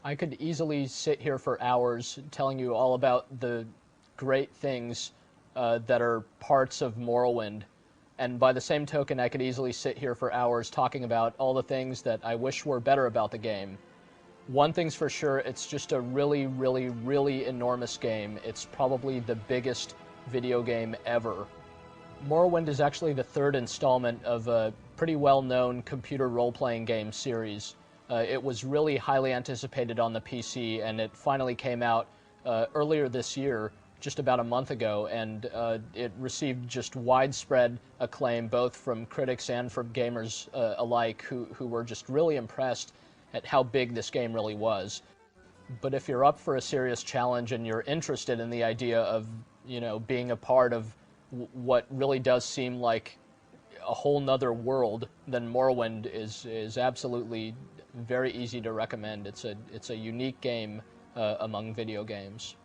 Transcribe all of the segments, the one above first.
I could easily sit here for hours telling you all about the great things that are parts of Morrowind. And by the same token, I could easily sit here for hours talking about all the things that I wish were better about the game. One thing's for sure, it's just a really, really, really enormous game. It's probably the biggest video game ever. Morrowind is actually the third installment of a pretty well-known computer role-playing game series. It was really highly anticipated on the PC, and it finally came out earlier this year, just about a month ago, and it received just widespread acclaim, both from critics and from gamers alike, who were just really impressed at how big this game really was. But if you're up for a serious challenge and you're interested in the idea of, being a part of what really does seem like a whole nother world, then Morrowind is absolutely very easy to recommend. It's a unique game among video games.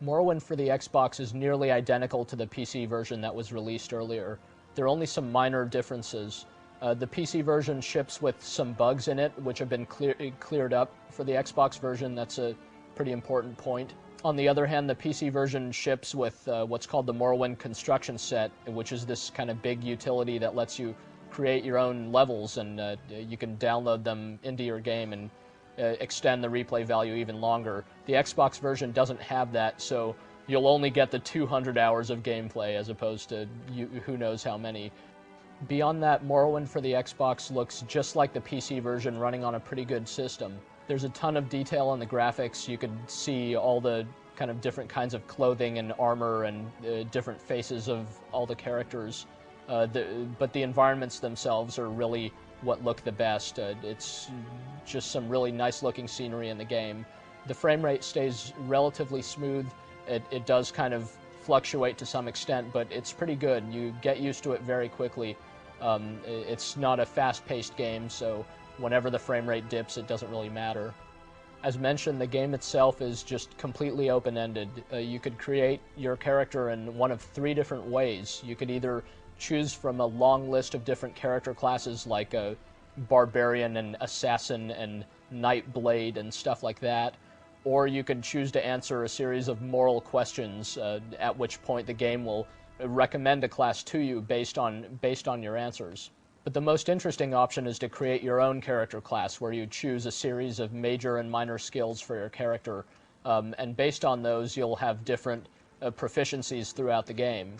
Morrowind for the Xbox is nearly identical to the PC version that was released earlier. There are only some minor differences. The PC version ships with some bugs in it, which have been cleared up. For the Xbox version, that's a pretty important point. On the other hand, the PC version ships with what's called the Morrowind Construction Set, which is this kind of big utility that lets you create your own levels, and you can download them into your game and extend the replay value even longer. The Xbox version doesn't have that, so you'll only get the 200 hours of gameplay as opposed to who knows how many. Beyond that, Morrowind for the Xbox looks just like the PC version running on a pretty good system. There's a ton of detail on the graphics. You could see all the kind of different kinds of clothing and armor and different faces of all the characters. But the environments themselves are really what look the best. It's just some really nice looking scenery in the game. The frame rate stays relatively smooth. It does kind of fluctuate to some extent, but it's pretty good. You get used to it very quickly. It's not a fast-paced game, so whenever the frame rate dips, it doesn't really matter. As mentioned, the game itself is just completely open-ended. You could create your character in one of three different ways. You could either choose from a long list of different character classes like a barbarian and assassin and nightblade and stuff like that, or you could choose to answer a series of moral questions, at which point the game will recommend a class to you based on your answers. But the most interesting option is to create your own character class, where you choose a series of major and minor skills for your character, and based on those you'll have different proficiencies throughout the game.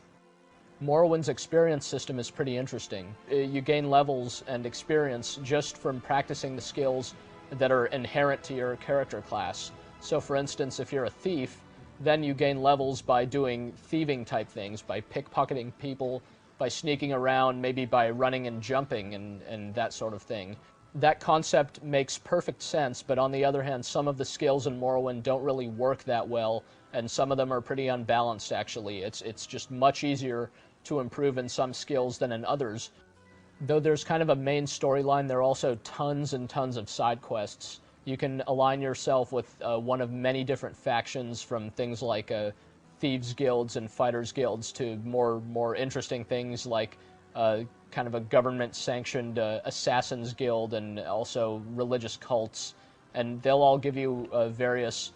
Morrowind's experience system is pretty interesting. You gain levels and experience just from practicing the skills that are inherent to your character class. So for instance, if you're a thief, then you gain levels by doing thieving type things, by pickpocketing people, by sneaking around, maybe by running and jumping and that sort of thing. That concept makes perfect sense, but on the other hand, some of the skills in Morrowind don't really work that well, and some of them are pretty unbalanced actually. It's just much easier to improve in some skills than in others. Though there's kind of a main storyline, there are also tons and tons of side quests. You can align yourself with one of many different factions, from things like thieves guilds and fighters guilds to more interesting things like kind of a government-sanctioned assassins guild and also religious cults. And they'll all give you various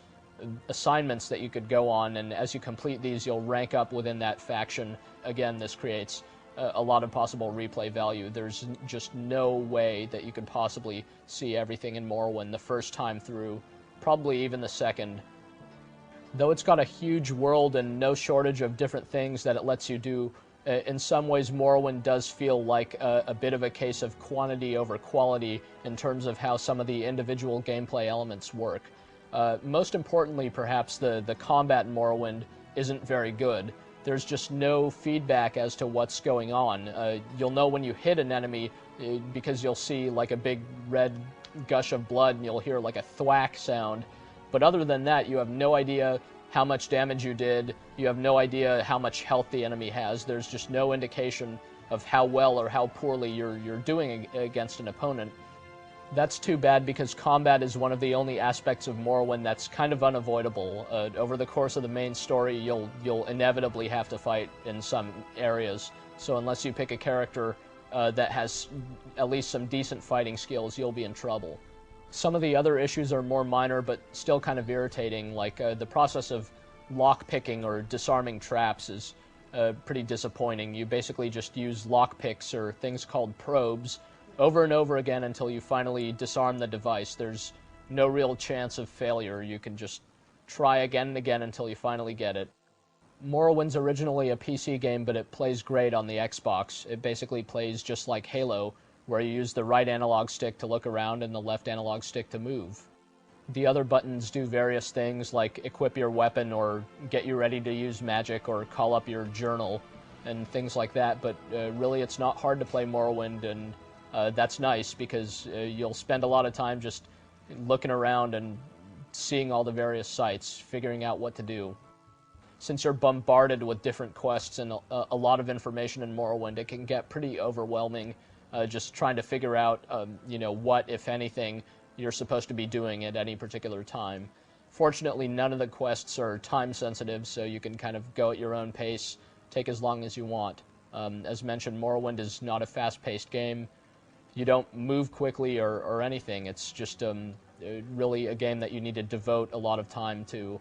assignments that you could go on, and as you complete these, you'll rank up within that faction. Again, this creates a lot of possible replay value. There's just no way that you could possibly see everything in Morrowind the first time through, probably even the second. Though it's got a huge world and no shortage of different things that it lets you do, in some ways Morrowind does feel like a bit of a case of quantity over quality in terms of how some of the individual gameplay elements work. Most importantly, perhaps, the combat in Morrowind isn't very good. There's just no feedback as to what's going on. You'll know when you hit an enemy because you'll see like a big red gush of blood and you'll hear like a thwack sound. But other than that, you have no idea how much damage you did. You have no idea how much health the enemy has. There's just no indication of how well or how poorly you're doing against an opponent. That's too bad, because combat is one of the only aspects of Morrowind that's kind of unavoidable. Over the course of the main story, you'll inevitably have to fight in some areas. So unless you pick a character that has at least some decent fighting skills, you'll be in trouble. Some of the other issues are more minor, but still kind of irritating, like the process of lock-picking or disarming traps is pretty disappointing. You basically just use lock-picks or things called probes over and over again until you finally disarm the device. There's no real chance of failure. You can just try again and again until you finally get it. Morrowind's originally a PC game, but it plays great on the Xbox. It basically plays just like Halo, where you use the right analog stick to look around and the left analog stick to move. The other buttons do various things like equip your weapon or get you ready to use magic or call up your journal and things like that, but really it's not hard to play Morrowind, and that's nice because you'll spend a lot of time just looking around and seeing all the various sites, figuring out what to do. Since you're bombarded with different quests and a lot of information in Morrowind, it can get pretty overwhelming just trying to figure out, what, if anything, you're supposed to be doing at any particular time. Fortunately, none of the quests are time-sensitive, so you can kind of go at your own pace, take as long as you want. As mentioned, Morrowind is not a fast-paced game. You don't move quickly or anything. It's just really a game that you need to devote a lot of time to.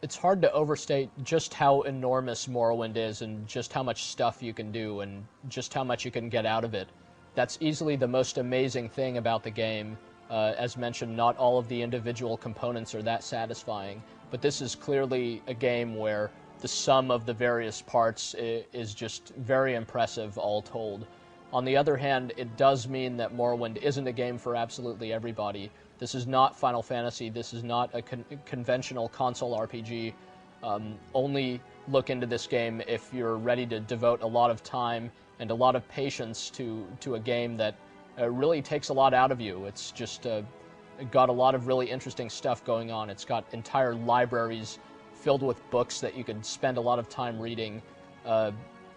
It's hard to overstate just how enormous Morrowind is and just how much stuff you can do and just how much you can get out of it. That's easily the most amazing thing about the game. As mentioned, not all of the individual components are that satisfying, but this is clearly a game where the sum of the various parts is just very impressive, all told. On the other hand, it does mean that Morrowind isn't a game for absolutely everybody. This is not Final Fantasy. This is not a conventional console RPG. Only look into this game if you're ready to devote a lot of time and a lot of patience to a game that really takes a lot out of you. It's just got a lot of really interesting stuff going on. It's got entire libraries filled with books that you can spend a lot of time reading.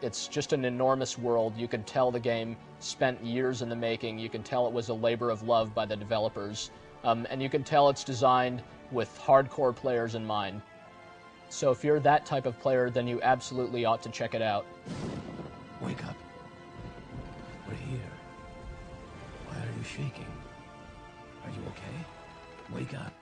It's just an enormous world. You can tell the game spent years in the making. You can tell it was a labor of love by the developers. And you can tell it's designed with hardcore players in mind. So if you're that type of player, then you absolutely ought to check it out. Wake up. We're here. Why are you shaking? Are you okay? Wake up.